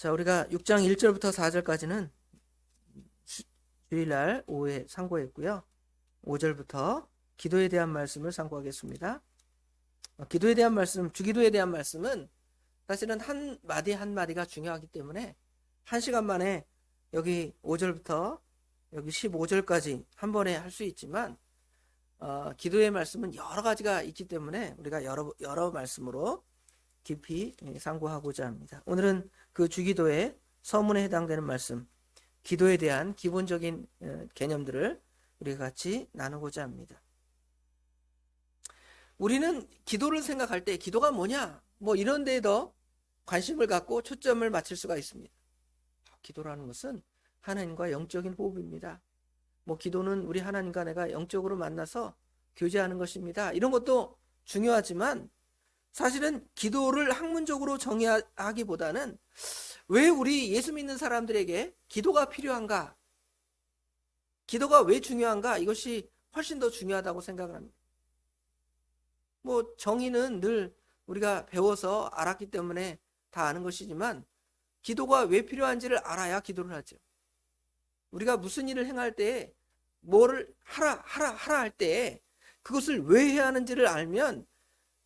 자, 우리가 6장 1절부터 4절까지는 주일날 오후에 상고했고요. 5절부터 기도에 대한 말씀을 상고하겠습니다. 기도에 대한 말씀, 주기도에 대한 말씀은 사실은 한 마디 한 마디가 중요하기 때문에 1시간 만에 여기 5절부터 여기 15절까지 한 번에 할 수 있지만 기도의 말씀은 여러 가지가 있기 때문에 우리가 여러 말씀으로 깊이 상고하고자 합니다. 오늘은 그 주기도의 서문에 해당되는 말씀, 기도에 대한 기본적인 개념들을 우리가 같이 나누고자 합니다. 우리는 기도를 생각할 때 기도가 뭐냐? 뭐 이런 데에 더 관심을 갖고 초점을 맞출 수가 있습니다. 기도라는 것은 하나님과 영적인 호흡입니다. 뭐 기도는 우리 하나님과 내가 영적으로 만나서 교제하는 것입니다. 이런 것도 중요하지만 사실은 기도를 학문적으로 정의하기보다는 왜 우리 예수 믿는 사람들에게 기도가 필요한가? 기도가 왜 중요한가? 이것이 훨씬 더 중요하다고 생각을 합니다. 뭐 정의는 늘 우리가 배워서 알았기 때문에 다 아는 것이지만 기도가 왜 필요한지를 알아야 기도를 하죠. 우리가 무슨 일을 행할 때 뭐를 하라 할 때 그것을 왜 해야 하는지를 알면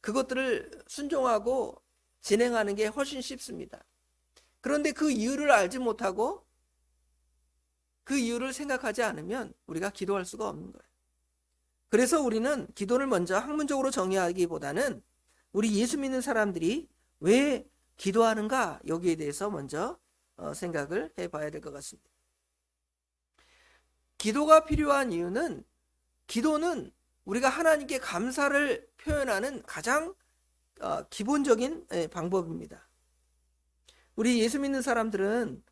그것들을 순종하고 진행하는 게 훨씬 쉽습니다. 그런데 그 이유를 알지 못하고 그 이유를 생각하지 않으면 우리가 기도할 수가 없는 거예요. 그래서 우리는 기도를 먼저 학문적으로 정의하기보다는 우리 예수 믿는 사람들이 왜 기도하는가 여기에 대해서 먼저 생각을 해봐야 될 것 같습니다. 기도가 필요한 이유는 기도는 우리가 하나님께 감사를 표현하는 가장 기본적인 방법입니다. 우리 예수 믿는 사람들은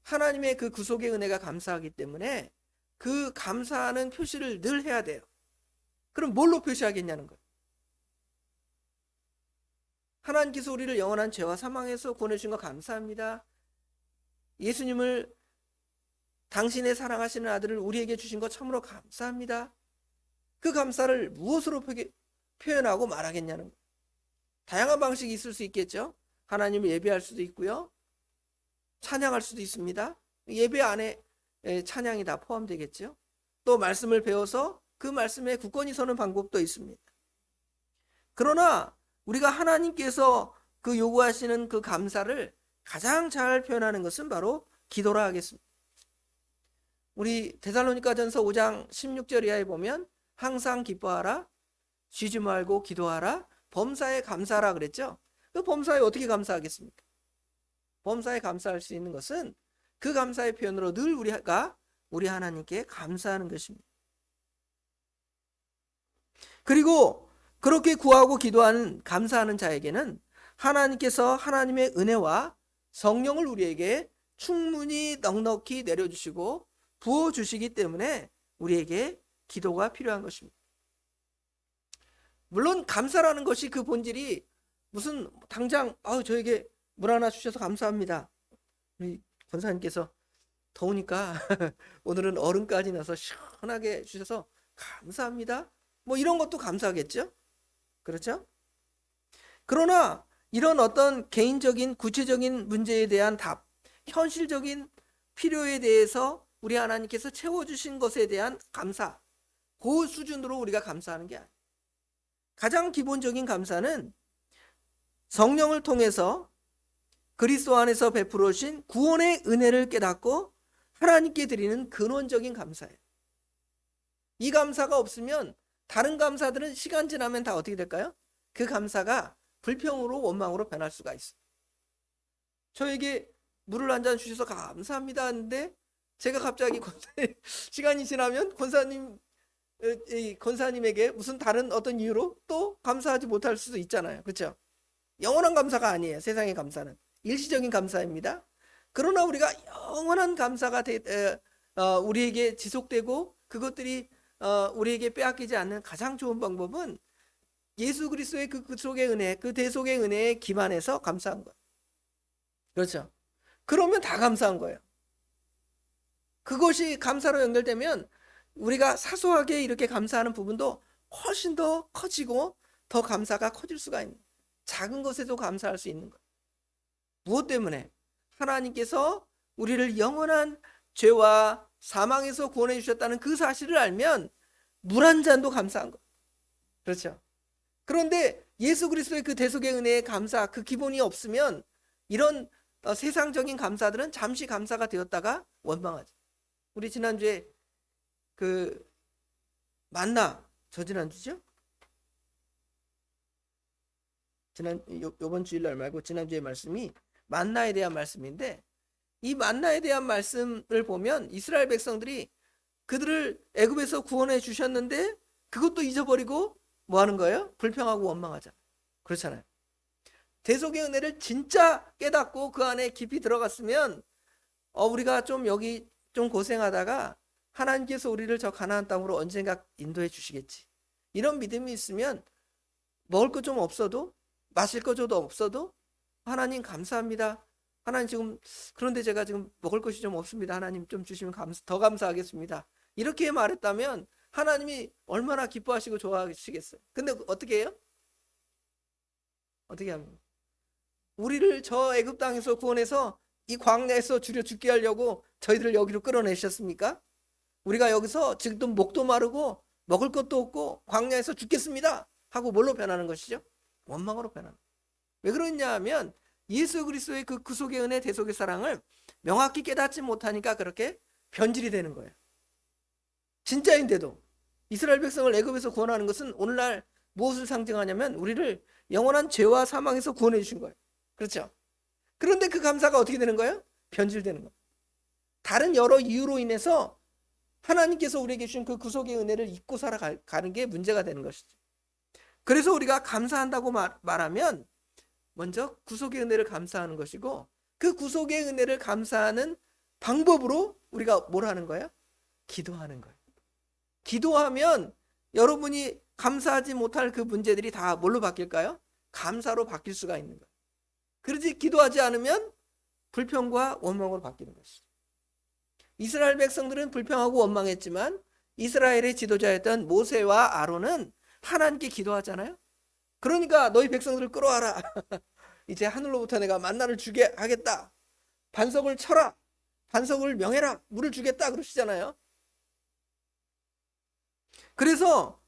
하나님의 그 구속의 은혜가 감사하기 때문에 그 감사하는 표시를 늘 해야 돼요. 그럼 뭘로 표시하겠냐는 거예요. 하나님께서 우리를 영원한 죄와 사망에서 구원해주신 거 감사합니다. 예수님을 당신의 사랑하시는 아들을 우리에게 주신 거 참으로 감사합니다. 그 감사를 무엇으로 표현하고 말하겠냐는 거예요. 다양한 방식이 있을 수 있겠죠. 하나님을 예배할 수도 있고요. 찬양할 수도 있습니다. 예배 안에 찬양이 다 포함되겠죠. 또 말씀을 배워서 그 말씀에 굳건히 서는 방법도 있습니다. 그러나 우리가 하나님께서 그 요구하시는 그 감사를 가장 잘 표현하는 것은 바로 기도라 하겠습니다. 우리 데살로니가전서 5장 16절 이하에 보면 항상 기뻐하라, 쉬지 말고 기도하라, 범사에 감사하라 그랬죠. 그 범사에 어떻게 감사하겠습니까? 범사에 감사할 수 있는 것은 그 감사의 표현으로 늘 우리가 우리 하나님께 감사하는 것입니다. 그리고 그렇게 구하고 기도하는 감사하는 자에게는 하나님께서 하나님의 은혜와 성령을 우리에게 충분히 넉넉히 내려주시고 부어주시기 때문에 우리에게 기도가 필요한 것입니다. 물론 감사라는 것이 그 본질이 무슨 당장 저에게 물 하나 주셔서 감사합니다. 우리 권사님께서 더우니까 오늘은 얼음까지 넣어서 시원하게 주셔서 감사합니다. 뭐 이런 것도 감사하겠죠? 그렇죠? 그러나 이런 어떤 개인적인 구체적인 문제에 대한 답, 현실적인 필요에 대해서 우리 하나님께서 채워주신 것에 대한 감사, 그 수준으로 우리가 감사하는 게 아니에요. 가장 기본적인 감사는 성령을 통해서 그리스도 안에서 베풀어 주신 구원의 은혜를 깨닫고 하나님께 드리는 근원적인 감사예요. 이 감사가 없으면 다른 감사들은 시간 지나면 다 어떻게 될까요? 그 감사가 불평으로 원망으로 변할 수가 있어요. 저에게 물을 한 잔 주셔서 감사합니다 하는데 제가 갑자기 시간이 지나면 권사님에게 무슨 다른 어떤 이유로 또 감사하지 못할 수도 있잖아요. 그렇죠? 영원한 감사가 아니에요. 세상의 감사는 일시적인 감사입니다. 그러나 우리가 영원한 감사가 우리에게 지속되고 그것들이 우리에게 빼앗기지 않는 가장 좋은 방법은 예수 그리스도의 그 구속의 은혜, 그 대속의 은혜에 기반해서 감사한 거예요. 그렇죠? 그러면 다 감사한 거예요. 그것이 감사로 연결되면 우리가 사소하게 이렇게 감사하는 부분도 훨씬 더 커지고 더 감사가 커질 수가 있는 거예요. 작은 것에도 감사할 수 있는 거예요. 무엇 때문에? 하나님께서 우리를 영원한 죄와 사망에서 구원해 주셨다는 그 사실을 알면 물 한 잔도 감사한 거. 그렇죠. 그런데 예수 그리스도의 그 대속의 은혜의 감사, 그 기본이 없으면 이런 세상적인 감사들은 잠시 감사가 되었다가 원망하죠. 우리 지난주에 그 만나, 저지난주죠? 요번 주일날 말고 지난주에 말씀이 만나에 대한 말씀인데, 이 만나에 대한 말씀을 보면 이스라엘 백성들이 그들을 애굽에서 구원해 주셨는데 그것도 잊어버리고 뭐 하는 거예요? 불평하고 원망하자. 그렇잖아요. 대속의 은혜를 진짜 깨닫고 그 안에 깊이 들어갔으면 우리가 좀 여기 좀 고생하다가 하나님께서 우리를 저 가나안 땅으로 언젠가 인도해 주시겠지. 이런 믿음이 있으면 먹을 거 좀 없어도, 마실 거 좀 없어도 하나님 감사합니다. 하나님 지금, 그런데 제가 지금 먹을 것이 좀 없습니다. 하나님 좀 주시면 더 감사하겠습니다. 이렇게 말했다면 하나님이 얼마나 기뻐하시고 좋아하시겠어요. 근데 어떻게 해요? 어떻게 합니까? 우리를 저 애굽 땅에서 구원해서 이 광야에서 줄여 죽게 하려고 저희들을 여기로 끌어내셨습니까? 우리가 여기서 지금 목도 마르고 먹을 것도 없고 광야에서 죽겠습니다 하고 뭘로 변하는 것이죠? 원망으로 변하는. 왜 그러냐 하면 예수 그리스도의 그 구속의 은혜, 대속의 사랑을 명확히 깨닫지 못하니까 그렇게 변질이 되는 거예요. 진짜인데도 이스라엘 백성을 애굽에서 구원하는 것은 오늘날 무엇을 상징하냐면 우리를 영원한 죄와 사망에서 구원해 주신 거예요. 그렇죠? 그런데 그 감사가 어떻게 되는 거예요? 변질되는 거예요. 다른 여러 이유로 인해서 하나님께서 우리에게 주신 그 구속의 은혜를 잊고 살아가는 게 문제가 되는 것이죠. 그래서 우리가 감사한다고 말하면 먼저 구속의 은혜를 감사하는 것이고, 그 구속의 은혜를 감사하는 방법으로 우리가 뭘 하는 거예요? 기도하는 거예요. 기도하면 여러분이 감사하지 못할 그 문제들이 다 뭘로 바뀔까요? 감사로 바뀔 수가 있는 거예요. 그러지 기도하지 않으면 불평과 원망으로 바뀌는 것이죠. 이스라엘 백성들은 불평하고 원망했지만 이스라엘의 지도자였던 모세와 아론은 하나님께 기도하잖아요. 그러니까 너희 백성들을 끌어와라. 이제 하늘로부터 내가 만나를 주게 하겠다. 반석을 쳐라. 반석을 명해라. 물을 주겠다 그러시잖아요. 그래서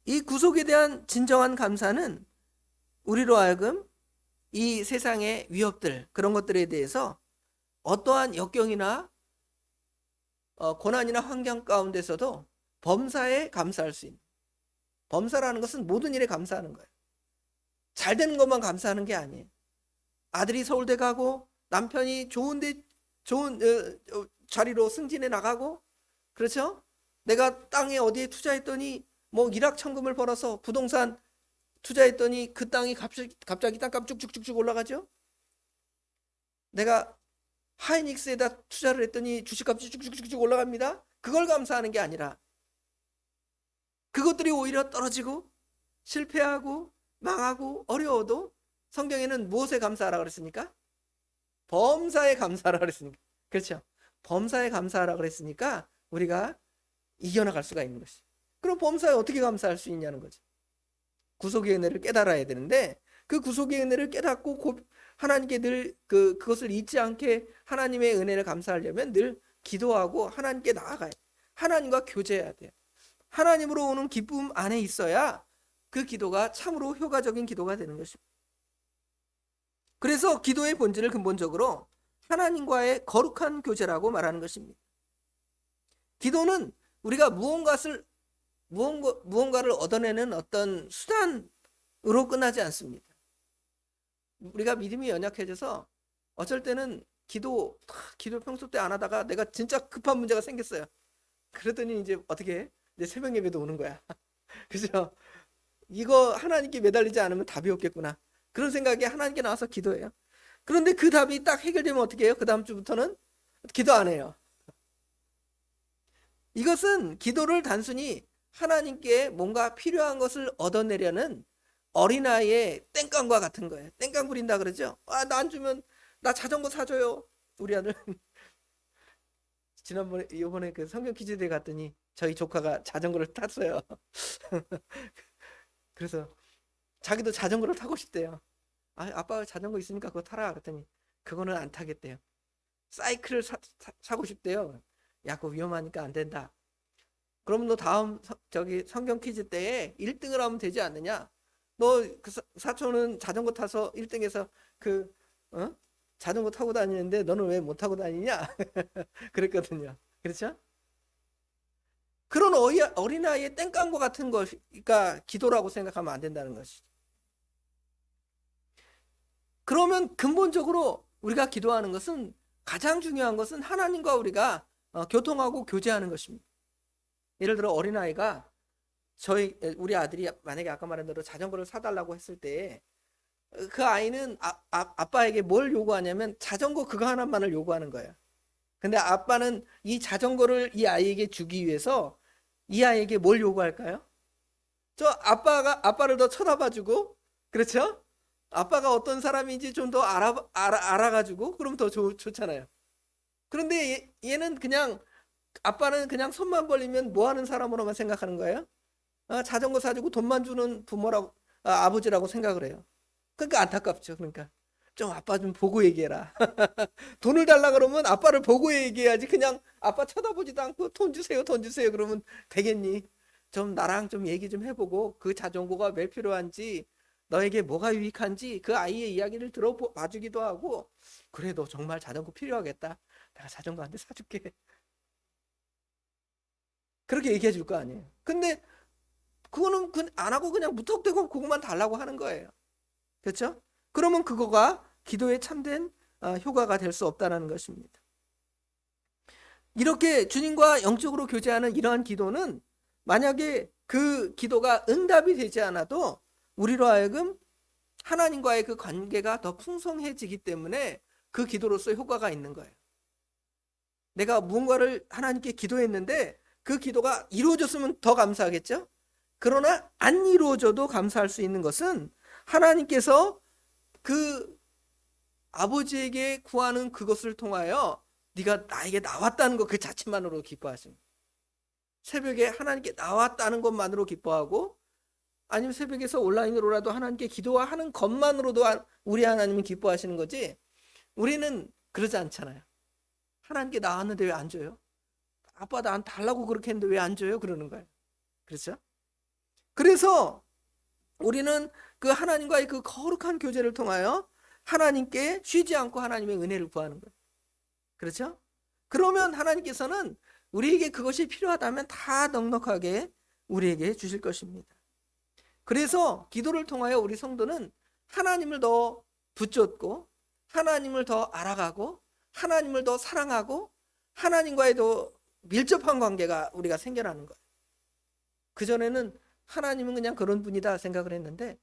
이 구속에 대한 진정한 감사는 우리로 하여금 이 세상의 위협들, 그런 것들에 대해서 어떠한 역경이나 고난이나 환경 가운데서도 범사에 감사할 수 있는, 범사라는 것은 모든 일에 감사하는 거예요. 잘 되는 것만 감사하는 게 아니에요. 아들이 서울대 가고 남편이 좋은 자리로 승진해 나가고, 그렇죠? 내가 땅에 어디에 투자했더니 뭐 일확천금을 벌어서 부동산 투자했더니 그 땅이 갑자기 땅값 쭉쭉쭉쭉 올라가죠. 내가 하이닉스에다 투자를 했더니 주식값이 쭉쭉쭉쭉 올라갑니다. 그걸 감사하는 게 아니라 그것들이 오히려 떨어지고 실패하고 망하고 어려워도 성경에는 무엇에 감사하라 그랬습니까? 범사에 감사하라 그랬으니까. 그렇죠? 범사에 감사하라 그랬으니까 우리가 이겨나갈 수가 있는 것이. 그럼 범사에 어떻게 감사할 수 있냐는 거죠. 구속의 은혜를 깨달아야 되는데, 그 구속의 은혜를 깨닫고 하나님께 늘 그것을 잊지 않게 하나님의 은혜를 감사하려면 늘 기도하고 하나님께 나아가야 돼. 하나님과 교제해야 돼요. 하나님으로 오는 기쁨 안에 있어야 그 기도가 참으로 효과적인 기도가 되는 것입니다. 그래서 기도의 본질을 근본적으로 하나님과의 거룩한 교제라고 말하는 것입니다. 기도는 우리가 무언가를 얻어내는 어떤 수단으로 끝나지 않습니다. 우리가 믿음이 연약해져서 어쩔 때는 기도 평소 때 안 하다가 내가 진짜 급한 문제가 생겼어요. 그러더니 이제 어떻게 해? 이제 새벽 예배도 오는 거야. 그죠? 이거 하나님께 매달리지 않으면 답이 없겠구나. 그런 생각에 하나님께 나와서 기도해요. 그런데 그 답이 딱 해결되면 어떻게 해요? 그 다음 주부터는 기도 안 해요. 이것은 기도를 단순히 하나님께 뭔가 필요한 것을 얻어내려는 어린아이의 땡깡과 같은 거예요. 땡깡 부린다 그러죠. 나 안 주면 나 자전거 사줘요. 우리 아들 이번에 그 성경 퀴즈대회 갔더니 저희 조카가 자전거를 탔어요. 그래서 자기도 자전거를 타고 싶대요. 아빠가 자전거 있으니까 그거 타라 그랬더니 그거는 안 타겠대요. 사이클을 사고 싶대요. 야, 그거 위험하니까 안 된다. 그럼 너 다음 저기 성경 퀴즈 때에 1등을 하면 되지 않느냐? 너 그 사촌은 자전거 타서 1등해서 그 어? 자전거 타고 다니는데 너는 왜 못 타고 다니냐? 그랬거든요. 그렇죠? 그런 어린아이의 땡깡과 같은 것이니까 기도라고 생각하면 안 된다는 것이죠. 그러면 근본적으로 우리가 기도하는 것은 가장 중요한 것은 하나님과 우리가 교통하고 교제하는 것입니다. 예를 들어 어린아이가 우리 아들이 만약에 아까 말한 대로 자전거를 사달라고 했을 때 그 아이는 아빠에게 뭘 요구하냐면 자전거 그거 하나만을 요구하는 거예요. 근데 아빠는 이 자전거를 이 아이에게 주기 위해서 이 아이에게 뭘 요구할까요? 아빠를 더 쳐다봐주고, 그렇죠? 아빠가 어떤 사람인지 좀 더 알아가지고, 그럼 더 좋잖아요. 그런데 얘는 그냥, 아빠는 그냥 손만 벌리면 뭐 하는 사람으로만 생각하는 거예요? 자전거 사주고 돈만 주는 부모라고, 아버지라고 생각을 해요. 그러니까 안타깝죠. 그러니까. 좀 아빠 좀 보고 얘기해라. 돈을 달라 그러면 아빠를 보고 얘기해야지. 그냥 아빠 쳐다보지도 않고 돈 주세요, 돈 주세요. 그러면 되겠니? 좀 나랑 좀 얘기 좀 해보고 그 자전거가 왜 필요한지 너에게 뭐가 유익한지 그 아이의 이야기를 들어봐주기도 하고 그래 너 정말 자전거 필요하겠다. 내가 자전거 한 대 사줄게. 그렇게 얘기해 줄 거 아니에요. 근데 그거는 안 하고 그냥 무턱대고 그것만 달라고 하는 거예요. 그렇죠? 그러면 그거가 기도에 참된 효과가 될 수 없다는 것입니다. 이렇게 주님과 영적으로 교제하는 이러한 기도는 만약에 그 기도가 응답이 되지 않아도 우리로 하여금 하나님과의 그 관계가 더 풍성해지기 때문에 그 기도로서 효과가 있는 거예요. 내가 무언가를 하나님께 기도했는데 그 기도가 이루어졌으면 더 감사하겠죠? 그러나 안 이루어져도 감사할 수 있는 것은 하나님께서 그 아버지에게 구하는 그것을 통하여 네가 나에게 나왔다는 것 그 자체만으로 기뻐하십니다. 새벽에 하나님께 나왔다는 것만으로 기뻐하고 아니면 새벽에서 온라인으로라도 하나님께 기도하는 것만으로도 우리 하나님은 기뻐하시는 거지 우리는 그러지 않잖아요. 하나님께 나왔는데 왜 안 줘요? 아빠 나한테 달라고 그렇게 했는데 왜 안 줘요? 그러는 거예요. 그렇죠? 그래서 우리는 그 하나님과의 그 거룩한 교제를 통하여 하나님께 쉬지 않고 하나님의 은혜를 구하는 거예요. 그렇죠? 그러면 하나님께서는 우리에게 그것이 필요하다면 다 넉넉하게 우리에게 주실 것입니다. 그래서 기도를 통하여 우리 성도는 하나님을 더 붙잡고 하나님을 더 알아가고 하나님을 더 사랑하고 하나님과의 더 밀접한 관계가 우리가 생겨나는 거예요. 그전에는 하나님은 그냥 그런 분이다 생각을 했는데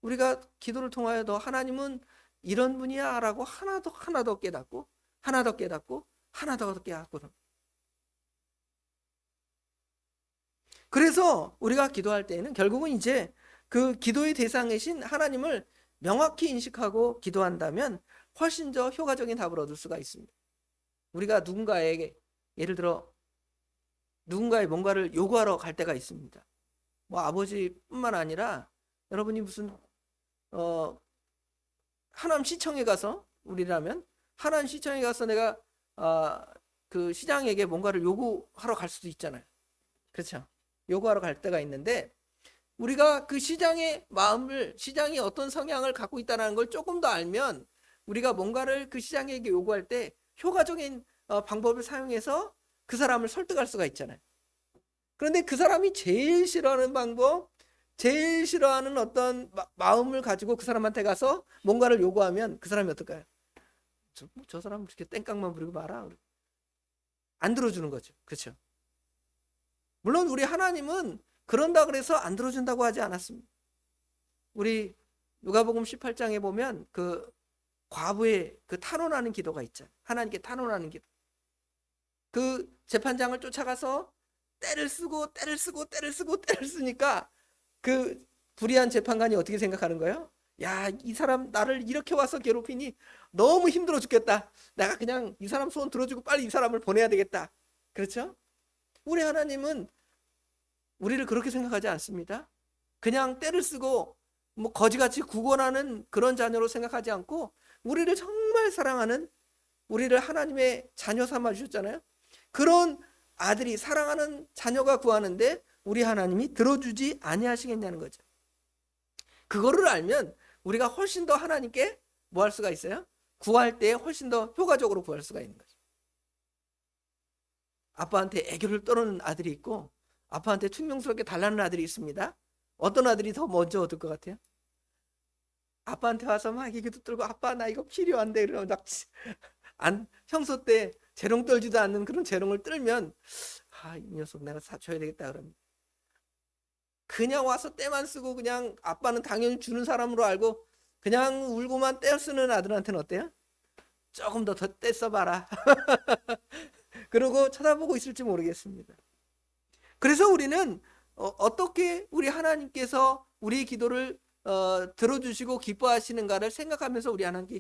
우리가 기도를 통하여 더 하나님은 이런 분이야 라고 하나 더 깨닫고 하나 더 깨닫고 하나 더 깨닫고 그래서 우리가 기도할 때에는 결국은 이제 그 기도의 대상이신 하나님을 명확히 인식하고 기도한다면 훨씬 더 효과적인 답을 얻을 수가 있습니다. 우리가 누군가에게 예를 들어 누군가의 뭔가를 요구하러 갈 때가 있습니다. 뭐 아버지뿐만 아니라 여러분이 무슨 하남 시청에 가서 우리라면 하남 시청에 가서 내가 그 시장에게 뭔가를 요구하러 갈 수도 있잖아요. 그렇죠? 요구하러 갈 때가 있는데 우리가 그 시장의 마음을 시장이 어떤 성향을 갖고 있다는 걸 조금 더 알면 우리가 뭔가를 그 시장에게 요구할 때 효과적인 방법을 사용해서 그 사람을 설득할 수가 있잖아요. 그런데 그 사람이 제일 싫어하는 방법, 제일 싫어하는 어떤 마음을 가지고 그 사람한테 가서 뭔가를 요구하면 그 사람이 어떨까요? 저 사람 이렇게 땡깡만 부리고 말아. 안 들어주는 거죠. 그렇죠? 물론 우리 하나님은 그런다 그래서 안 들어준다고 하지 않았습니다. 우리 누가복음 18장에 보면 그 과부의 그 탄원하는 기도가 있잖아요. 하나님께 탄원하는 기도. 그 재판장을 쫓아가서 때를 쓰니까 그 불의한 재판관이 어떻게 생각하는 거예요? 야, 이 사람 나를 이렇게 와서 괴롭히니 너무 힘들어 죽겠다. 내가 그냥 이 사람 소원 들어주고 빨리 이 사람을 보내야 되겠다. 그렇죠? 우리 하나님은 우리를 그렇게 생각하지 않습니다. 그냥 때를 쓰고 뭐 거지같이 구걸하는 그런 자녀로 생각하지 않고 우리를 정말 사랑하는, 우리를 하나님의 자녀 삼아 주셨잖아요. 그런 아들이, 사랑하는 자녀가 구하는데 우리 하나님이 들어주지 아니하시겠냐는 거죠. 그거를 알면 우리가 훨씬 더 하나님께 뭐 할 수가 있어요? 구할 때 훨씬 더 효과적으로 구할 수가 있는 거죠. 아빠한테 애교를 떨어는 아들이 있고 아빠한테 퉁명스럽게 달라는 아들이 있습니다. 어떤 아들이 더 먼저 얻을 것 같아요? 아빠한테 와서 막 애교도 떨고 아빠 나 이거 필요한데 이러면 막 형소 때 재롱 떨지도 않는 그런 재롱을 떨면 이 녀석 내가 사줘야 되겠다 그럽니다. 그냥 와서 떼만 쓰고 그냥 아빠는 당연히 주는 사람으로 알고 그냥 울고만 떼 쓰는 아들한테는 어때요? 조금 더 떼 써봐라. 그러고 쳐다보고 있을지 모르겠습니다. 그래서 우리는 어떻게 우리 하나님께서 우리 기도를 들어주시고 기뻐하시는가를 생각하면서 우리 하나님께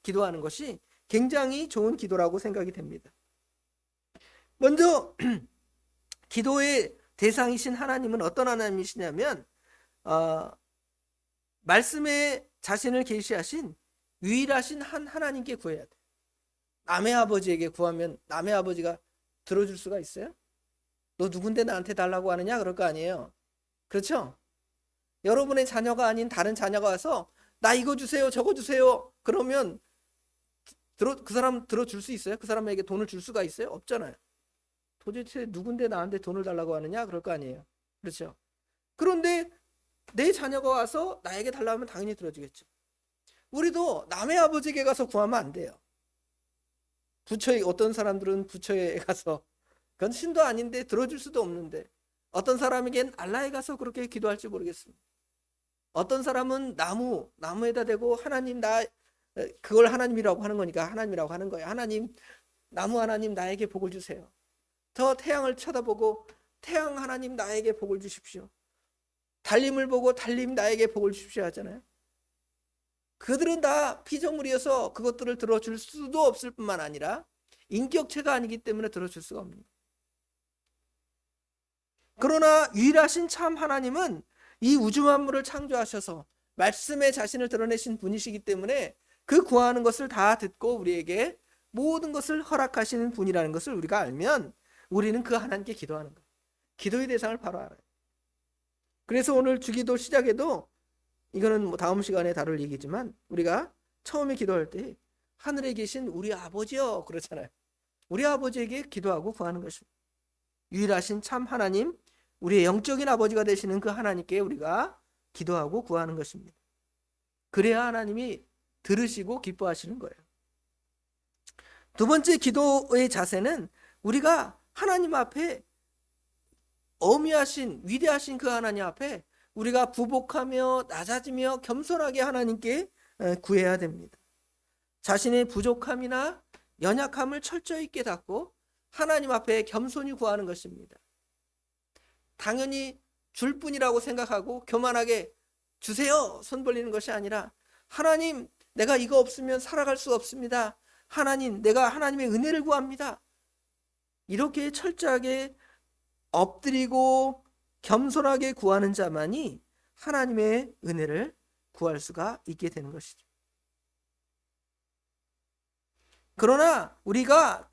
기도하는 것이 굉장히 좋은 기도라고 생각이 됩니다. 먼저 기도의 대상이신 하나님은 어떤 하나님이시냐면 말씀에 자신을 계시하신 유일하신 한 하나님께 구해야 돼. 남의 아버지에게 구하면 남의 아버지가 들어줄 수가 있어요? 너 누군데 나한테 달라고 하느냐? 그럴 거 아니에요. 그렇죠? 여러분의 자녀가 아닌 다른 자녀가 와서 나 이거 주세요 저거 주세요 그러면 그 사람 들어줄 수 있어요? 그 사람에게 돈을 줄 수가 있어요? 없잖아요. 도대체 누군데 나한테 돈을 달라고 하느냐? 그럴 거 아니에요. 그렇죠? 그런데 내 자녀가 와서 나에게 달라고 하면 당연히 들어주겠죠. 우리도 남의 아버지에게 가서 구하면 안 돼요. 부처에, 어떤 사람들은 부처에 가서, 그건 신도 아닌데 들어줄 수도 없는데, 어떤 사람에겐 알라에 가서 그렇게 기도할지 모르겠습니다. 어떤 사람은 나무에다 대고 하나님 그걸 하나님이라고 하는 거니까 하나님이라고 하는 거예요. 하나님, 나무 하나님 나에게 복을 주세요. 저 태양을 쳐다보고 태양 하나님 나에게 복을 주십시오. 달림을 보고 달림 나에게 복을 주십시오 하잖아요. 그들은 다 피조물이어서 그것들을 들어줄 수도 없을 뿐만 아니라 인격체가 아니기 때문에 들어줄 수가 없는 거예요. 그러나 유일하신 참 하나님은 이 우주 만물을 창조하셔서 말씀에 자신을 드러내신 분이시기 때문에 그 구하는 것을 다 듣고 우리에게 모든 것을 허락하시는 분이라는 것을 우리가 알면 우리는 그 하나님께 기도하는 거예요. 기도의 대상을 바로 알아요. 그래서 오늘 주기도 시작에도, 이거는 뭐 다음 시간에 다룰 얘기지만, 우리가 처음에 기도할 때 하늘에 계신 우리 아버지요 그러잖아요. 우리 아버지에게 기도하고 구하는 것입니다. 유일하신 참 하나님, 우리의 영적인 아버지가 되시는 그 하나님께 우리가 기도하고 구하는 것입니다. 그래야 하나님이 들으시고 기뻐하시는 거예요. 두 번째 기도의 자세는 우리가 하나님 앞에, 어미하신 위대하신 그 하나님 앞에 우리가 부복하며 낮아지며 겸손하게 하나님께 구해야 됩니다. 자신의 부족함이나 연약함을 철저히 깨닫고 하나님 앞에 겸손히 구하는 것입니다. 당연히 줄 뿐이라고 생각하고 교만하게 주세요 손 벌리는 것이 아니라, 하나님 내가 이거 없으면 살아갈 수 없습니다. 하나님 내가 하나님의 은혜를 구합니다. 이렇게 철저하게 엎드리고 겸손하게 구하는 자만이 하나님의 은혜를 구할 수가 있게 되는 것이죠. 그러나 우리가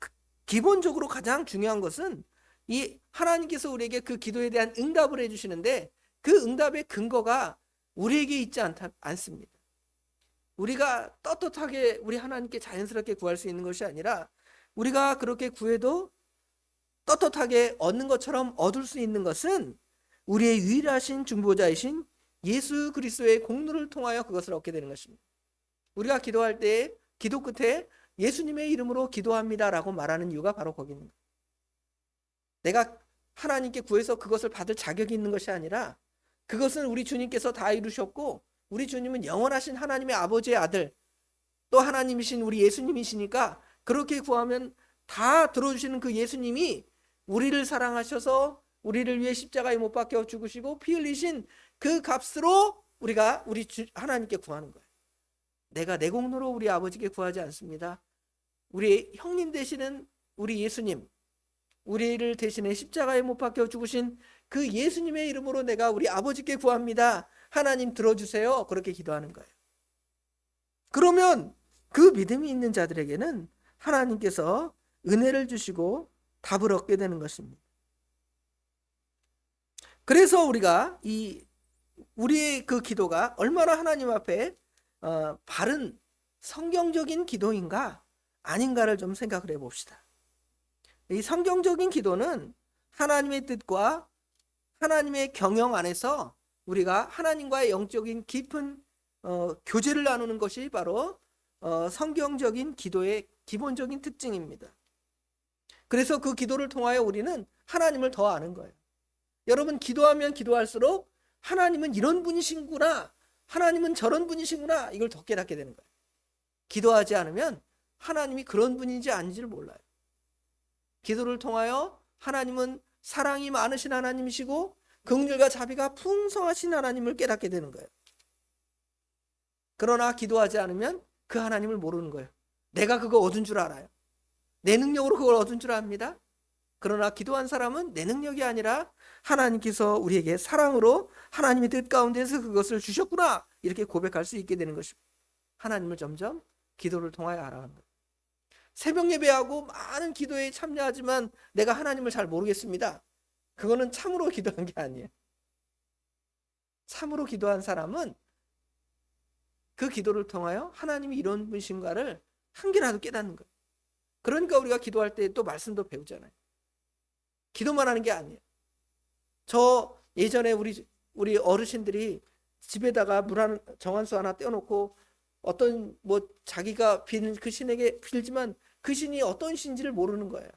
기본적으로 가장 중요한 것은 이 하나님께서 우리에게 그 기도에 대한 응답을 해주시는데 그 응답의 근거가 우리에게 있지 않습니다. 우리가 떳떳하게 우리 하나님께 자연스럽게 구할 수 있는 것이 아니라, 우리가 그렇게 구해도 떳떳하게 얻는 것처럼 얻을 수 있는 것은 우리의 유일하신 중보자이신 예수 그리스도의 공로를 통하여 그것을 얻게 되는 것입니다. 우리가 기도할 때 기도 끝에 예수님의 이름으로 기도합니다라고 말하는 이유가 바로 거기 있는 거예요. 내가 하나님께 구해서 그것을 받을 자격이 있는 것이 아니라, 그것은 우리 주님께서 다 이루셨고 우리 주님은 영원하신 하나님의 아버지의 아들, 또 하나님이신 우리 예수님이시니까 그렇게 구하면 다 들어주시는 그 예수님이 우리를 사랑하셔서 우리를 위해 십자가에 못 박혀 죽으시고 피 흘리신 그 값으로 우리가 하나님께 구하는 거예요. 내가 내 공로로 우리 아버지께 구하지 않습니다. 우리 형님 되시는 우리 예수님, 우리를 대신해 십자가에 못 박혀 죽으신 그 예수님의 이름으로 내가 우리 아버지께 구합니다. 하나님 들어주세요. 그렇게 기도하는 거예요. 그러면 그 믿음이 있는 자들에게는 하나님께서 은혜를 주시고 답을 얻게 되는 것입니다. 그래서 우리가 우리의 그 기도가 얼마나 하나님 앞에 바른 성경적인 기도인가 아닌가를 좀 생각을 해봅시다. 이 성경적인 기도는 하나님의 뜻과 하나님의 경영 안에서 우리가 하나님과의 영적인 깊은 교제를 나누는 것이 바로 성경적인 기도의 기본적인 특징입니다. 그래서 그 기도를 통하여 우리는 하나님을 더 아는 거예요. 여러분, 기도하면 기도할수록 하나님은 이런 분이신구나, 하나님은 저런 분이신구나, 이걸 더 깨닫게 되는 거예요. 기도하지 않으면 하나님이 그런 분인지 아닌지를 몰라요. 기도를 통하여 하나님은 사랑이 많으신 하나님이시고 긍휼과 자비가 풍성하신 하나님을 깨닫게 되는 거예요. 그러나 기도하지 않으면 그 하나님을 모르는 거예요. 내가 그거 얻은 줄 알아요. 내 능력으로 그걸 얻은 줄 압니다. 그러나 기도한 사람은 내 능력이 아니라 하나님께서 우리에게 사랑으로 하나님의 뜻 가운데서 그것을 주셨구나, 이렇게 고백할 수 있게 되는 것입니다. 하나님을 점점 기도를 통하여 알아가는 거예요. 새벽 예배하고 많은 기도에 참여하지만 내가 하나님을 잘 모르겠습니다. 그거는 참으로 기도한 게 아니에요. 참으로 기도한 사람은 그 기도를 통하여 하나님이 이런 분이신가를 한 개라도 깨닫는 거예요. 그러니까 우리가 기도할 때 또 말씀도 배우잖아요. 기도만 하는 게 아니에요. 저 예전에 우리 어르신들이 집에다가 정한수 하나 떼어놓고 어떤 자기가 빌 그 신에게 빌지만 그 신이 어떤 신인지를 모르는 거예요.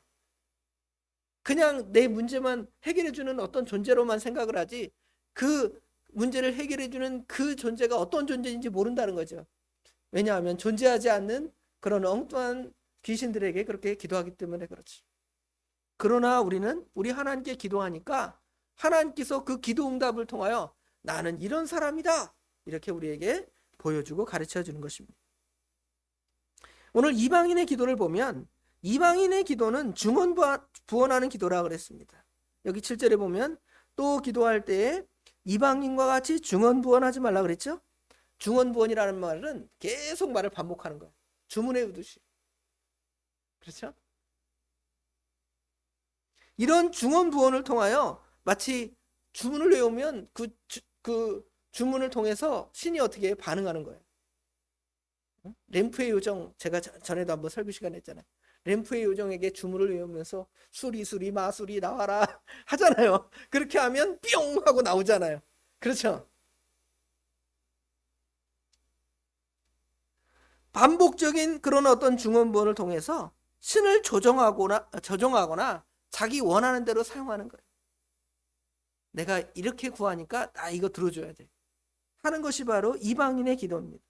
그냥 내 문제만 해결해주는 어떤 존재로만 생각을 하지 그 문제를 해결해주는 그 존재가 어떤 존재인지 모른다는 거죠. 왜냐하면 존재하지 않는 그런 엉뚱한 귀신들에게 그렇게 기도하기 때문에 그렇지. 그러나 우리는 우리 하나님께 기도하니까 하나님께서 그 기도 응답을 통하여 나는 이런 사람이다, 이렇게 우리에게 보여주고 가르쳐 주는 것입니다. 오늘 이방인의 기도를 보면 이방인의 기도는 중언부원하는 기도라 그랬습니다. 여기 7절에 보면 또 기도할 때에 이방인과 같이 중언부원하지 말라 그랬죠. 중언부원이라는 말은 계속 말을 반복하는 거예요. 주문해 오듯이. 그렇죠? 이런 중언부원을 통하여 마치 주문을 외우면 그 주문을 통해서 신이 어떻게 반응하는 거예요. 램프의 요정, 제가 전에도 한번 설교 시간 했잖아요. 램프의 요정에게 주문을 외우면서 수리 마수리 나와라 하잖아요. 그렇게 하면 뿅 하고 나오잖아요. 그렇죠? 반복적인 그런 어떤 중언부원을 통해서 신을 조정하거나 자기 원하는 대로 사용하는 거예요. 내가 이렇게 구하니까 나 이거 들어줘야 돼 하는 것이 바로 이방인의 기도입니다.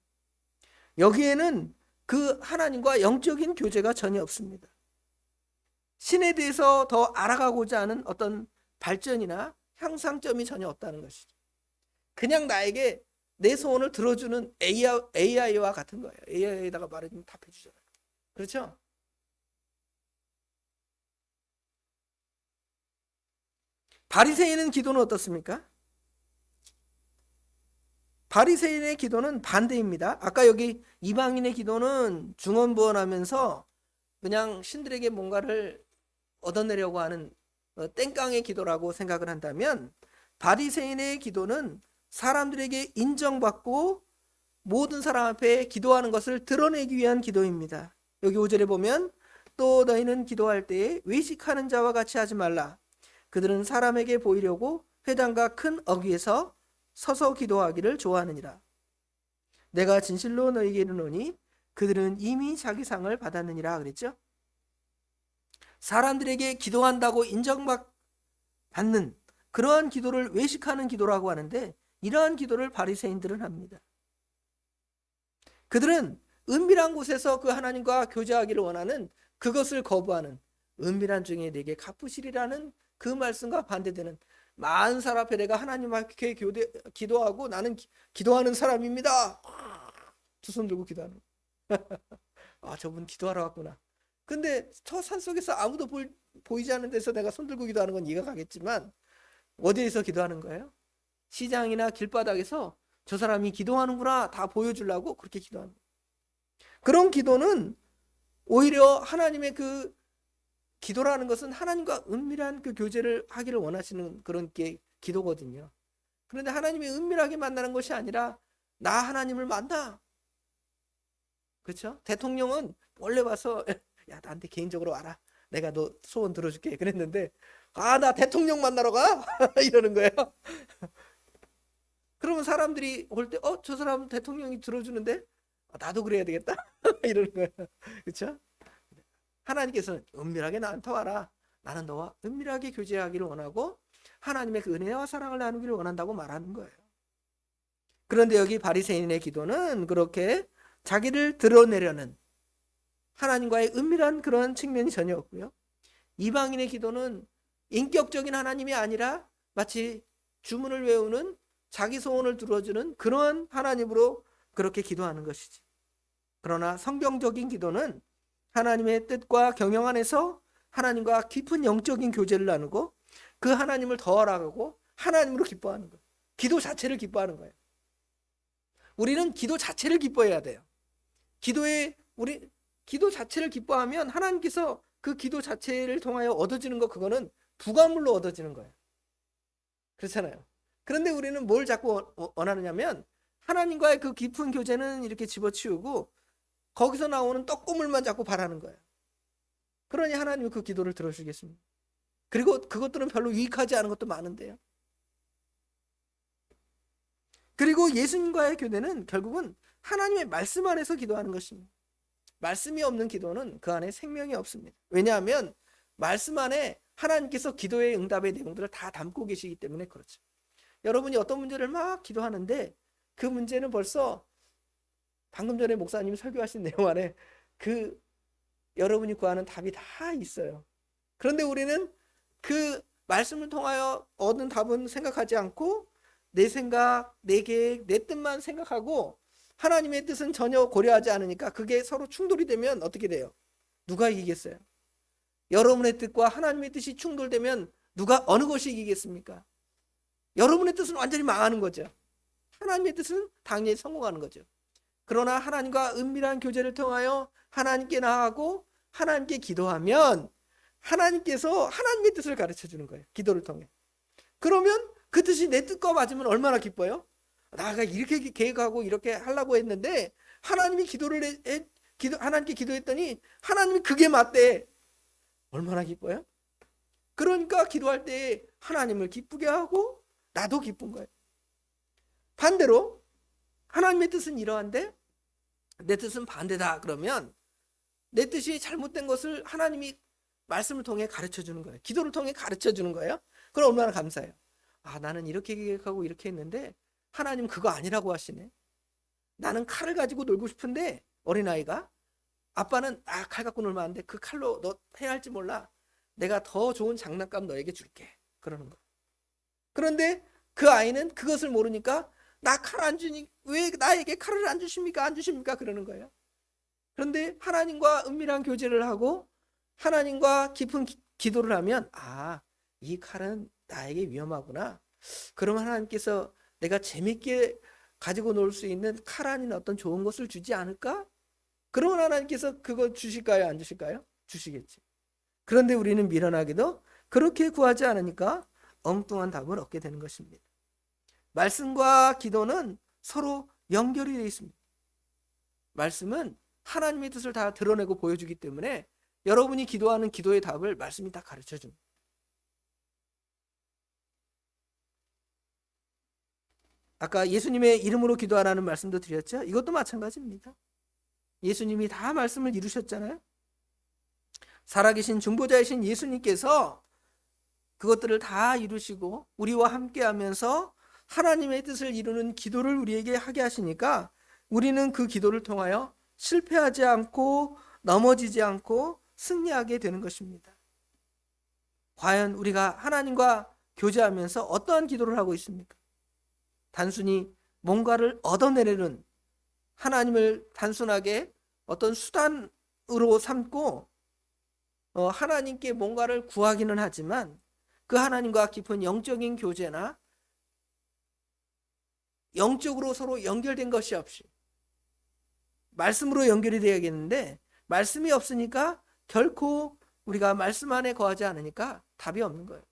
여기에는 그 하나님과 영적인 교제가 전혀 없습니다. 신에 대해서 더 알아가고자 하는 어떤 발전이나 향상점이 전혀 없다는 것이죠. 그냥 나에게 내 소원을 들어주는 AI와 같은 거예요. AI에다가 말해주면 답해주잖아요. 그렇죠? 바리새인의 기도는 어떻습니까? 바리새인의 기도는 반대입니다. 아까 여기 이방인의 기도는 중언부언하면서 그냥 신들에게 뭔가를 얻어내려고 하는 땡깡의 기도라고 생각을 한다면, 바리새인의 기도는 사람들에게 인정받고 모든 사람 앞에 기도하는 것을 드러내기 위한 기도입니다. 여기 5절에 보면 또 너희는 기도할 때에 외식하는 자와 같이 하지 말라. 그들은 사람에게 보이려고 회당과 큰 어귀에서 서서 기도하기를 좋아하느니라. 내가 진실로 너희에게 이르노니 그들은 이미 자기 상을 받았느니라 그랬죠. 사람들에게 기도한다고 인정받는 그러한 기도를 외식하는 기도라고 하는데, 이러한 기도를 바리새인들은 합니다. 그들은 은밀한 곳에서 그 하나님과 교제하기를 원하는 그것을 거부하는, 은밀한 중에 내게 갚으시리라는 그 말씀과 반대되는, 많은 사람 앞에 내가 하나님 앞에 기도하고 나는 기도하는 사람입니다, 두 손 들고 기도하는 아, 저분 기도하러 왔구나. 근데 저 산속에서 아무도 보이지 않는 데서 내가 손 들고 기도하는 건 이해가 가겠지만, 어디에서 기도하는 거예요? 시장이나 길바닥에서 저 사람이 기도하는구나 다 보여주려고 그렇게 기도하는 거예요. 그런 기도는 오히려 하나님의 그 기도라는 것은 하나님과 은밀한 그 교제를 하기를 원하시는 그런 기도거든요. 그런데 하나님이 은밀하게 만나는 것이 아니라 나 하나님을 만나. 그렇죠? 대통령은 원래 와서 야, 나한테 개인적으로 와라. 내가 너 소원 들어줄게. 그랬는데 나 대통령 만나러 가? 이러는 거예요. 그러면 사람들이 올 때 저 사람 대통령이 들어주는데 나도 그래야 되겠다. 이러는 거예요. 그렇죠? 하나님께서는 은밀하게 나한테 와라. 나는 너와 은밀하게 교제하기를 원하고 하나님의 그 은혜와 사랑을 나누기를 원한다고 말하는 거예요. 그런데 여기 바리새인의 기도는 그렇게 자기를 드러내려는 하나님과의 은밀한 그런 측면이 전혀 없고요. 이방인의 기도는 인격적인 하나님이 아니라 마치 주문을 외우는 자기 소원을 들어주는 그러한 하나님으로 그렇게 기도하는 것이지. 그러나 성경적인 기도는 하나님의 뜻과 경영 안에서 하나님과 깊은 영적인 교제를 나누고 그 하나님을 더 알아가고 하나님으로 기뻐하는 거예요. 기도 자체를 기뻐하는 거예요. 우리는 기도 자체를 기뻐해야 돼요. 기도 자체를 기뻐하면 하나님께서 그 기도 자체를 통하여 얻어지는 거, 그거는 부가물로 얻어지는 거예요. 그렇잖아요. 그런데 우리는 뭘 자꾸 원하느냐면 하나님과의 그 깊은 교제는 이렇게 집어치우고 거기서 나오는 떡고물만 자꾸 바라는 거예요. 그러니 하나님은 그 기도를 들어주겠습니다. 그리고 그것들은 별로 유익하지 않은 것도 많은데요. 그리고 예수님과의 교제는 결국은 하나님의 말씀 안에서 기도하는 것입니다. 말씀이 없는 기도는 그 안에 생명이 없습니다. 왜냐하면 말씀 안에 하나님께서 기도의 응답의 내용들을 다 담고 계시기 때문에 그렇죠. 여러분이 어떤 문제를 막 기도하는데 그 문제는 벌써 방금 전에 목사님이 설교하신 내용 안에 그 여러분이 구하는 답이 다 있어요. 그런데 우리는 그 말씀을 통하여 얻은 답은 생각하지 않고 내 생각, 내 계획, 내 뜻만 생각하고 하나님의 뜻은 전혀 고려하지 않으니까 그게 서로 충돌이 되면 어떻게 돼요? 누가 이기겠어요? 여러분의 뜻과 하나님의 뜻이 충돌되면 어느 것이 이기겠습니까? 여러분의 뜻은 완전히 망하는 거죠. 하나님의 뜻은 당연히 성공하는 거죠. 그러나 하나님과 은밀한 교제를 통하여 하나님께 나아가고 하나님께 기도하면 하나님께서 하나님의 뜻을 가르쳐 주는 거예요. 기도를 통해. 그러면 그 뜻이 내 뜻과 맞으면 얼마나 기뻐요? 나가 이렇게 계획하고 이렇게 하려고 했는데 하나님이 하나님께 기도했더니 하나님이 그게 맞대. 얼마나 기뻐요? 그러니까 기도할 때 하나님을 기쁘게 하고 나도 기쁜 거예요. 반대로 하나님의 뜻은 이러한데 내 뜻은 반대다 그러면 내 뜻이 잘못된 것을 하나님이 말씀을 통해 가르쳐 주는 거예요. 기도를 통해 가르쳐 주는 거예요. 그럼 얼마나 감사해요. 나는 이렇게 계획하고 이렇게 했는데 하나님 그거 아니라고 하시네. 나는 칼을 가지고 놀고 싶은데 어린아이가 아빠는 칼 갖고 놀면 안 돼. 그 칼로 너 해야 할지 몰라. 내가 더 좋은 장난감 너에게 줄게. 그러는 거. 그런데 그 아이는 그것을 모르니까 나 칼 안 주니 왜 나에게 칼을 안 주십니까? 안 주십니까? 그러는 거예요. 그런데 하나님과 은밀한 교제를 하고 하나님과 깊은 기도를 하면 이 칼은 나에게 위험하구나. 그러면 하나님께서 내가 재밌게 가지고 놀 수 있는 칼 아닌 어떤 좋은 것을 주지 않을까? 그러면 하나님께서 그거 주실까요? 안 주실까요? 주시겠지. 그런데 우리는 미련하게도 그렇게 구하지 않으니까 엉뚱한 답을 얻게 되는 것입니다. 말씀과 기도는 서로 연결이 되어 있습니다. 말씀은 하나님의 뜻을 다 드러내고 보여주기 때문에 여러분이 기도하는 기도의 답을 말씀이 다 가르쳐 줍니다. 아까 예수님의 이름으로 기도하라는 말씀도 드렸죠? 이것도 마찬가지입니다. 예수님이 다 말씀을 이루셨잖아요. 살아계신 중보자이신 예수님께서 그것들을 다 이루시고 우리와 함께 하면서 하나님의 뜻을 이루는 기도를 우리에게 하게 하시니까 우리는 그 기도를 통하여 실패하지 않고 넘어지지 않고 승리하게 되는 것입니다. 과연 우리가 하나님과 교제하면서 어떠한 기도를 하고 있습니까? 단순히 뭔가를 얻어내려는 하나님을 단순하게 어떤 수단으로 삼고 하나님께 뭔가를 구하기는 하지만 그 하나님과 깊은 영적인 교제나 영적으로 서로 연결된 것이 없이 말씀으로 연결이 되어야겠는데 말씀이 없으니까 결코 우리가 말씀 안에 거하지 않으니까 답이 없는 거예요.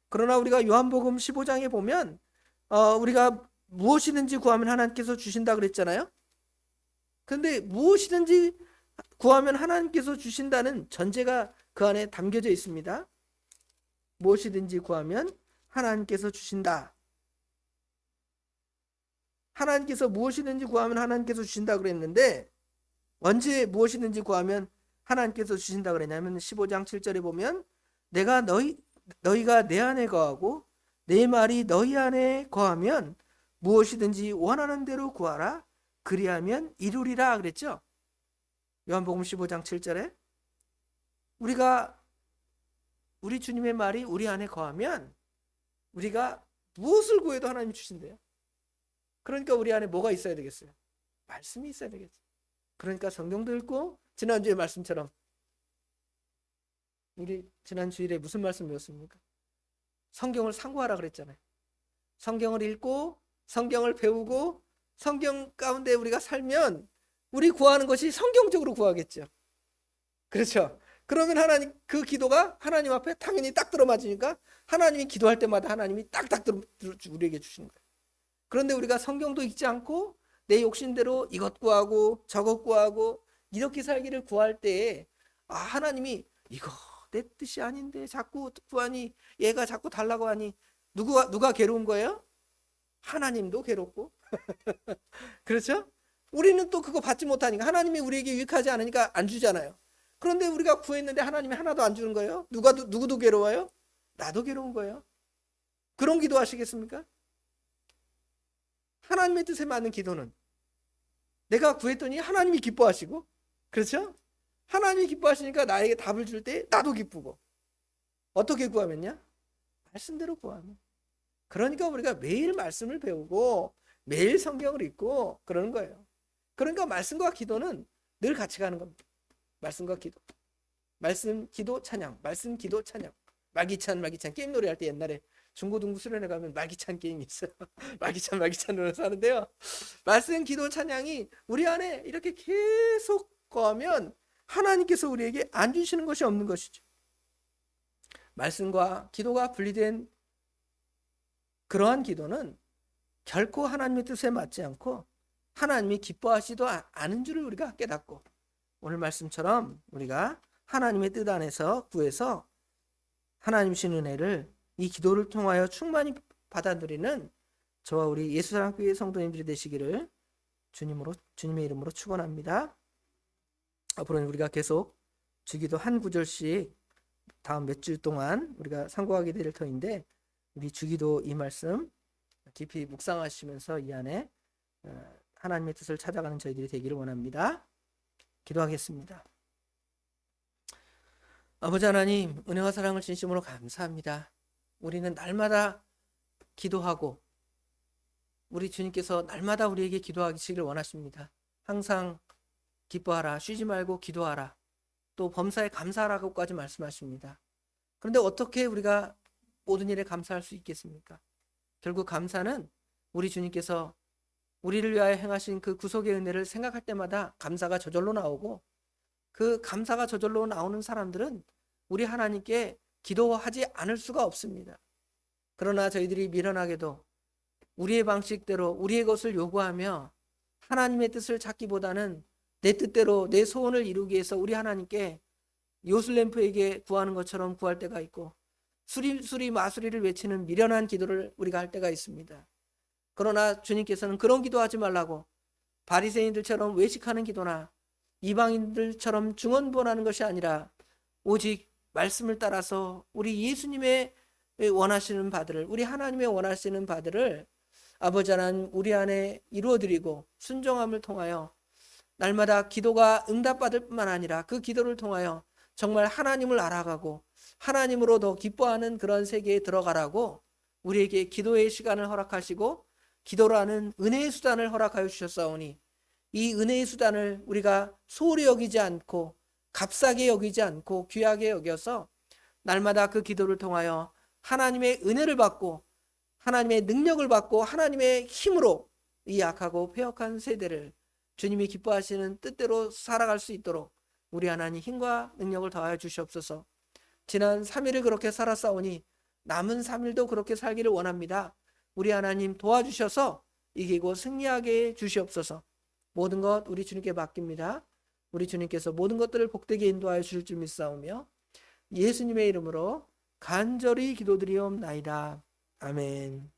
그러나 우리가 요한복음 15장에 보면 우리가 무엇이든지 구하면 하나님께서 주신다 그랬잖아요. 그런데 무엇이든지 구하면 하나님께서 주신다는 전제가 그 안에 담겨져 있습니다. 무엇이든지 구하면 하나님께서 주신다. 하나님께서 무엇이든지 구하면 하나님께서 주신다 그랬는데 언제 무엇이든지 구하면 하나님께서 주신다 그랬냐면 15장 7절에 보면 내가 너희가 내 안에 거하고 내 말이 너희 안에 거하면 무엇이든지 원하는 대로 구하라 그리하면 이루리라 그랬죠. 요한복음 15장 7절에 우리 주님의 말이 우리 안에 거하면 우리가 무엇을 구해도 하나님이 주신대요. 그러니까 우리 안에 뭐가 있어야 되겠어요? 말씀이 있어야 되겠죠. 그러니까 성경도 읽고 지난주의 말씀처럼 우리 지난 주일에 무슨 말씀 배웠습니까? 성경을 상고하라 그랬잖아요. 성경을 읽고 성경을 배우고 성경 가운데 우리가 살면 우리 구하는 것이 성경적으로 구하겠죠. 그렇죠? 그러면 하나님 그 기도가 하나님 앞에 당연히 딱 들어맞으니까 하나님이 기도할 때마다 하나님이 딱딱 우리에게 주시는 거예요. 그런데 우리가 성경도 읽지 않고 내 욕심대로 이것 구하고 저것 구하고 이렇게 살기를 구할 때에 하나님이 이거 내 뜻이 아닌데 자꾸 구하니 얘가 자꾸 달라고 하니 누가 괴로운 거예요? 하나님도 괴롭고 그렇죠? 우리는 또 그거 받지 못하니까 하나님이 우리에게 유익하지 않으니까 안 주잖아요. 그런데 우리가 구했는데 하나님이 하나도 안 주는 거예요? 누구도 괴로워요? 나도 괴로운 거예요. 그런 기도 하시겠습니까? 하나님의 뜻에 맞는 기도는 내가 구했더니 하나님이 기뻐하시고 그렇죠? 하나님이 기뻐하시니까 나에게 답을 줄 때 나도 기쁘고 어떻게 구하면요? 말씀대로 구하면. 그러니까 우리가 매일 말씀을 배우고 매일 성경을 읽고 그러는 거예요. 그러니까 말씀과 기도는 늘 같이 가는 겁니다. 말씀과 기도. 말씀, 기도, 찬양. 말씀, 기도, 찬양. 말기찬 게임 노래할 때 옛날에 중고등부 수련회 가면 말기찬 게임이 있어요. 말기찬 노래를 하는데요. 말씀, 기도, 찬양이 우리 안에 이렇게 계속 거하면 하나님께서 우리에게 안 주시는 것이 없는 것이죠. 말씀과 기도가 분리된 그러한 기도는 결코 하나님의 뜻에 맞지 않고 하나님이 기뻐하시도 않은 줄을 우리가 깨닫고 오늘 말씀처럼 우리가 하나님의 뜻 안에서 구해서 하나님 주신 은혜를 이 기도를 통하여 충만히 받아들이는 저와 우리 예수사랑교회 성도님들이 되시기를 주님의 이름으로 축원합니다. 앞으로는 우리가 계속 주기도 한 구절씩 다음 몇 주 동안 우리가 상고하게 될 터인데 우리 주기도 이 말씀 깊이 묵상하시면서 이 안에 하나님의 뜻을 찾아가는 저희들이 되기를 원합니다. 기도하겠습니다. 아버지 하나님, 은혜와 사랑을 진심으로 감사합니다. 우리는 날마다 기도하고 우리 주님께서 날마다 우리에게 기도하시기를 원하십니다. 항상 기뻐하라, 쉬지 말고 기도하라, 또 범사에 감사하라고까지 말씀하십니다. 그런데 어떻게 우리가 모든 일에 감사할 수 있겠습니까? 결국 감사는 우리 주님께서 우리를 위하여 행하신 그 구속의 은혜를 생각할 때마다 감사가 저절로 나오고 그 감사가 저절로 나오는 사람들은 우리 하나님께 기도하지 않을 수가 없습니다. 그러나 저희들이 미련하게도 우리의 방식대로 우리의 것을 요구하며 하나님의 뜻을 찾기보다는 내 뜻대로 내 소원을 이루기 위해서 우리 하나님께 요술램프에게 구하는 것처럼 구할 때가 있고 수리 마수리를 외치는 미련한 기도를 우리가 할 때가 있습니다. 그러나 주님께서는 그런 기도하지 말라고 바리새인들처럼 외식하는 기도나 이방인들처럼 중언부언하는 것이 아니라 오직 말씀을 따라서 우리 예수님의 원하시는 바들을 우리 하나님의 원하시는 바들을 아버지 하나님 우리 안에 이루어드리고 순종함을 통하여 날마다 기도가 응답받을 뿐만 아니라 그 기도를 통하여 정말 하나님을 알아가고 하나님으로 더 기뻐하는 그런 세계에 들어가라고 우리에게 기도의 시간을 허락하시고 기도라는 은혜의 수단을 허락하여 주셨사오니 이 은혜의 수단을 우리가 소홀히 여기지 않고 값싸게 여기지 않고 귀하게 여겨서 날마다 그 기도를 통하여 하나님의 은혜를 받고 하나님의 능력을 받고 하나님의 힘으로 이 약하고 패역한 세대를 주님이 기뻐하시는 뜻대로 살아갈 수 있도록 우리 하나님 힘과 능력을 더하여 주시옵소서. 지난 3일을 그렇게 살았사오니 남은 3일도 그렇게 살기를 원합니다. 우리 하나님 도와주셔서 이기고 승리하게 해 주시옵소서. 모든 것 우리 주님께 맡깁니다. 우리 주님께서 모든 것들을 복되게 인도하여 주실 줄 믿사오며 예수님의 이름으로 간절히 기도드리옵나이다. 아멘.